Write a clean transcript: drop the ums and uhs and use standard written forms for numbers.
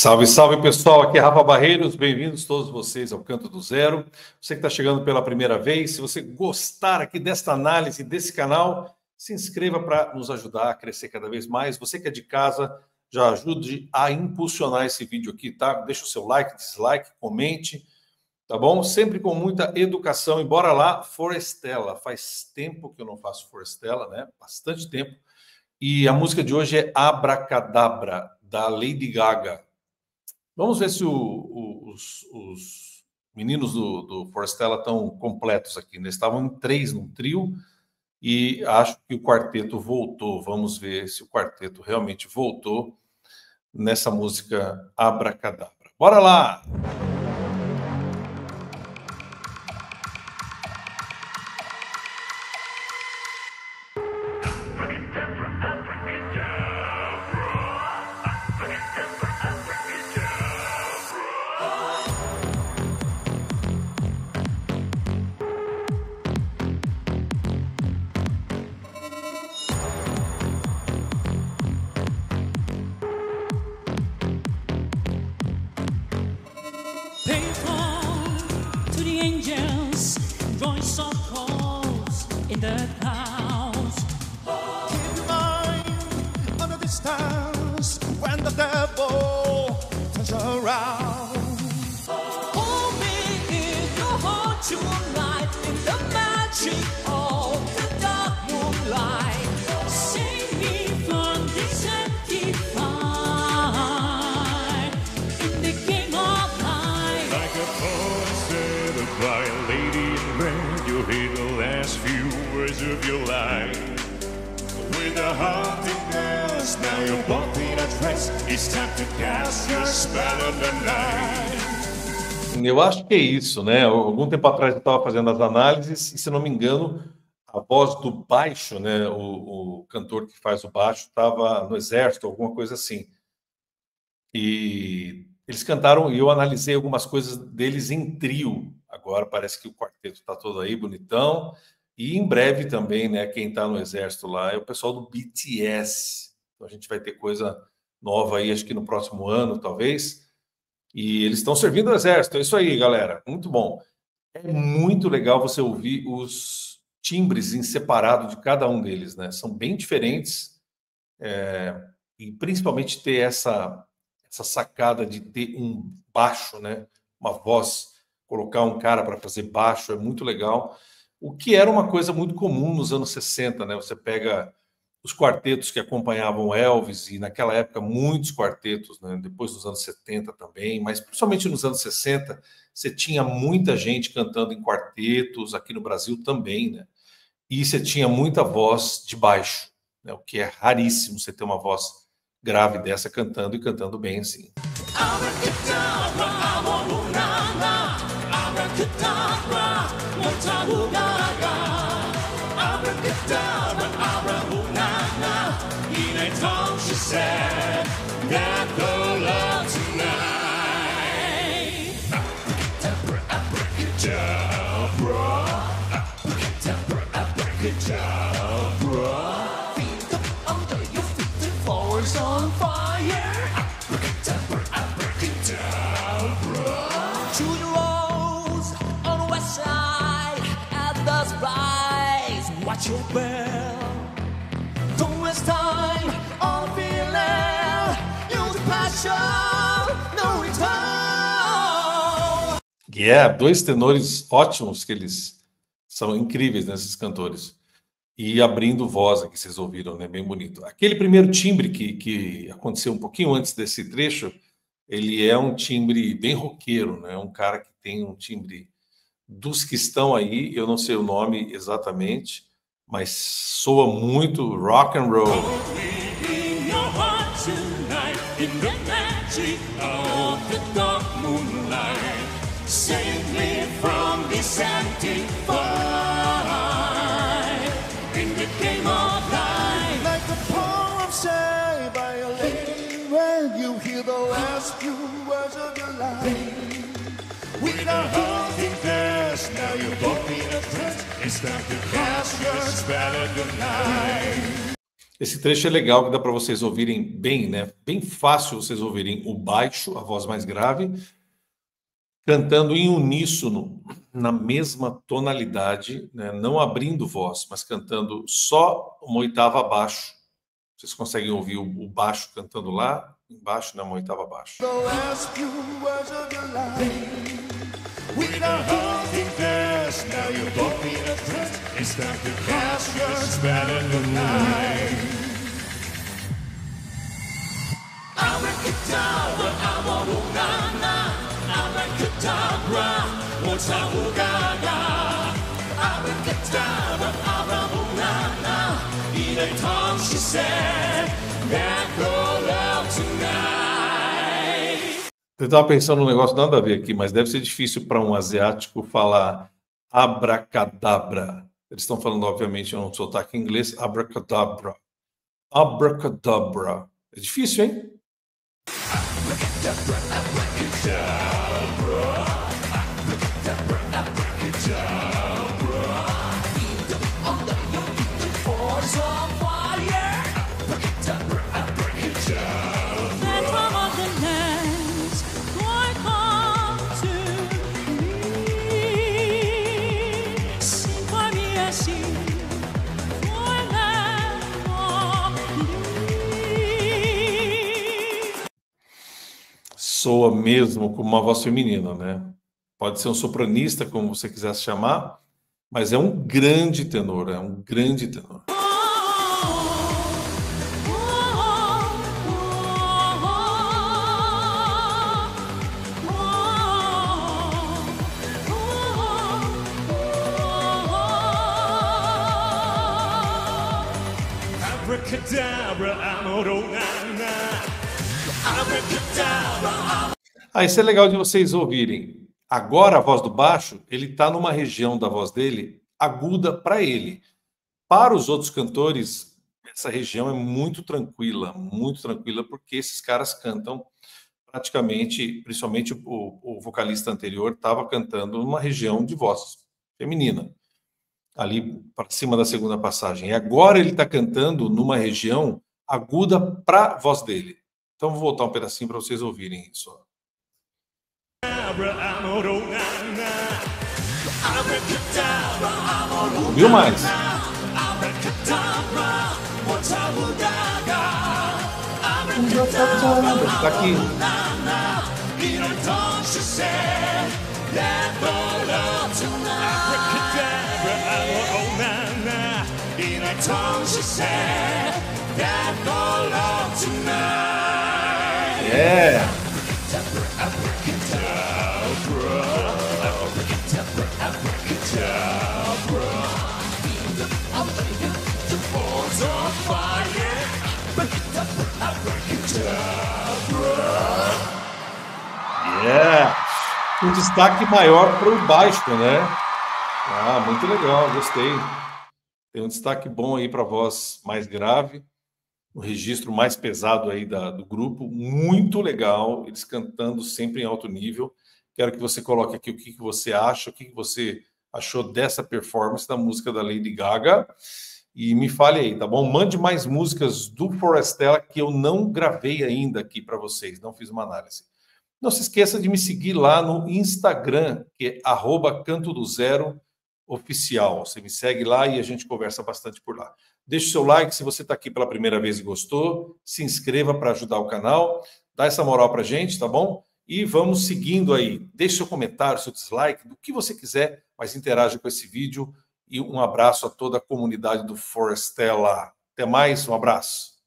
Salve, salve pessoal, aqui é Rafa Barreiros, bem-vindos todos vocês ao Canto do Zero. Você que está chegando pela primeira vez, se você gostar aqui desta análise, desse canal, se inscreva para nos ajudar a crescer cada vez mais. Você que é de casa, já ajude a impulsionar esse vídeo aqui, tá? Deixa o seu like, dislike, comente, tá bom? Sempre com muita educação e bora lá, Forestella. Faz tempo que eu não faço Forestella, né? Bastante tempo. E a música de hoje é Abracadabra, da Lady Gaga. Vamos ver se os meninos do Forestella estão completos aqui. Eles estavam em 3 num trio e acho que o quarteto voltou. Vamos ver se o quarteto realmente voltou nessa música Abracadabra. Bora lá! In the clouds, keep your mind under the stars when the devil turns around. Hold me in your heart tonight in the magic of the dark moonlight. Save me from this empty fight in the game of life. Like a poet said by a lady in red, you'll hear the last few words of your life. With a hauntingness, now you're both in a trance. It's time to cast your spell on the night. Eu acho que é isso, né? Algum tempo atrás eu estava fazendo as análises e, se não me engano, a voz do baixo, né? O cantor que faz o baixo estava no exército, alguma coisa assim. E eles cantaram e eu analisei algumas coisas deles em trio. Agora parece que o quarteto está todo aí, bonitão. E em breve também, né? Quem está no exército lá é o pessoal do BTS. Então a gente vai ter coisa nova aí, acho que no próximo ano, talvez. E eles estão servindo o exército. É isso aí, galera. Muito bom. É muito legal você ouvir os timbres em separado de cada um deles, né? São bem diferentes. E principalmente ter essa sacada de ter um baixo, né? Uma voz, colocar um cara para fazer baixo é muito legal. O que era uma coisa muito comum nos anos 60, né? Você pega os quartetos que acompanhavam Elvis, e naquela época muitos quartetos, né? Depois dos anos 70 também, mas principalmente nos anos 60, você tinha muita gente cantando em quartetos, aqui no Brasil também, né? E você tinha muita voz de baixo, né? O que é raríssimo, você ter uma voz grave dessa cantando e cantando bem assim. On fire, to the roads on the west side at the rise. Watch your bell. Don't waste time on feeling. Use passion, no return. Dois tenores ótimos, que eles são incríveis nesses cantores. E abrindo voz aqui, vocês ouviram, né? Bem bonito. Aquele primeiro timbre que aconteceu um pouquinho antes desse trecho, ele é um timbre bem roqueiro, né? Um cara que tem um timbre dos que estão aí, eu não sei o nome exatamente, mas soa muito rock and roll. Say by a lady when you hear the last few words of your life. With a hauntingness, now you're both in a trance. It's time to cast your spell of the night. Esse trecho é legal, que dá para vocês ouvirem bem, né? Bem fácil vocês ouvirem o baixo, a voz mais grave, cantando em uníssono, na mesma tonalidade, né? Não abrindo voz, mas cantando só uma oitava abaixo. Vocês conseguem ouvir o baixo cantando lá embaixo, né? Uma oitava abaixo. Eu estava pensando num negócio nada a ver aqui, mas deve ser difícil para um asiático falar abracadabra. Eles estão falando, obviamente, num sotaque em inglês, abracadabra. Abracadabra. É difícil, hein? Soa mesmo como uma voz feminina, né? Pode ser um sopranista, como você quiser se chamar, mas é um grande tenor, é um grande tenor. Isso é legal de vocês ouvirem. Agora a voz do baixo, ele está numa região da voz dele aguda para ele. Para os outros cantores, essa região é muito tranquila, porque esses caras cantam praticamente, principalmente o vocalista anterior estava cantando numa região de voz feminina, ali para cima da segunda passagem. E agora ele está cantando numa região aguda para a voz dele. Então vou voltar um pedacinho para vocês ouvirem isso. Viu mais? Tá aqui. Yeah. Um destaque maior para o baixo, né? Muito legal, gostei. Tem um destaque bom aí para a voz mais grave, o registro mais pesado aí do grupo, muito legal, eles cantando sempre em alto nível. Quero que você coloque aqui o que você acha, o que você achou dessa performance da música da Lady Gaga. E me fale aí, tá bom? Mande mais músicas do Forestella que eu não gravei ainda aqui para vocês, não fiz uma análise. Não se esqueça de me seguir lá no Instagram, que é @cantodozero_oficial. Você me segue lá e a gente conversa bastante por lá. Deixe o seu like se você está aqui pela primeira vez e gostou. Se inscreva para ajudar o canal. Dá essa moral para a gente, tá bom? E vamos seguindo aí. Deixe seu comentário, seu dislike, do que você quiser, mas interaja com esse vídeo. E um abraço a toda a comunidade do Forestella. Até mais, um abraço.